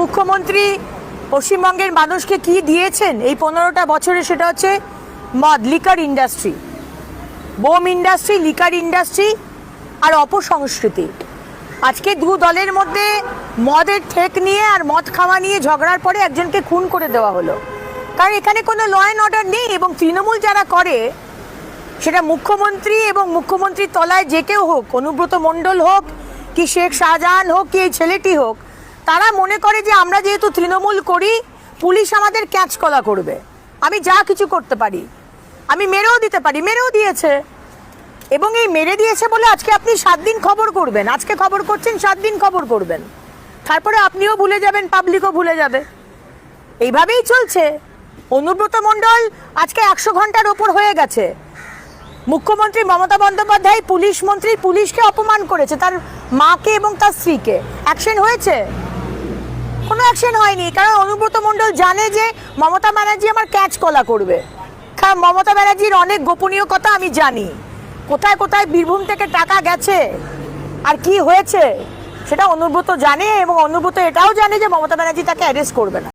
মুখ্যমন্ত্রী পশ্চিমবঙ্গের মানুষকে কি দিয়েছেন এই 15টা বছরে, সেটা হচ্ছে মদ, liquor industry, bomb industry, liquor industry আর অপসংস্কৃতি। আজকে দু দলের মধ্যে মদের ঠেক নিয়ে আর মদ খাওয়া নিয়ে ঝগড়ার পরে একজনকে খুন করে দেওয়া হলো, কারণ এখানে কোনো ল অ্যান্ড অর্ডার নেই। এবং তৃণমূল যারা করে, সেটা মুখ্যমন্ত্রী এবং মুখ্যমন্ত্রীর তলায় যে কেউ হোক, অনুব্রত মণ্ডল হোক কি শেখ শাহজাহান হোক কি এই ছেলেটি হোক, তারা মনে করে যে আমরা যেহেতু তৃণমূল করি, পুলিশ আমাদের ক্যাচ কলা করবে, আমি যা কিছু করতে পারি, আমি মেরেও দিতে পারি, মেরেও দিয়েছে। এবং এই মেরে দিয়েছে বলে আজকে আপনি 7 দিন খবর করবেন, আজকে খবর করছেন, 7 দিন খবর করবেন, তারপরে আপনিও ভুলে যাবেন, পাবলিকও ভুলে যাবে। এইভাবেই চলছে। অনুব্রত মণ্ডল আজকে 100 ঘন্টার ওপর হয়ে গেছে। মুখ্যমন্ত্রী মমতা বন্দ্যোপাধ্যায় পুলিশ মন্ত্রী, পুলিশকে অপমান করেছে, তার মাকে এবং তার স্ত্রীকে। অ্যাকশন হয়েছে? কোনো অ্যাকশন হয়নি, কারণ অনুব্রত মণ্ডল জানে যে মমতা ব্যানার্জি আমার ক্যাচ কলা করবে। কারণ মমতা ব্যানার্জির অনেক গোপনীয় কথা আমি জানি, কোথায় কোথায় বীরভূম থেকে টাকা গেছে আর কি হয়েছে সেটা অনুব্রত জানে, এবং অনুব্রত এটাও জানে যে মমতা ব্যানার্জি তাকে অ্যারেস্ট করবে না।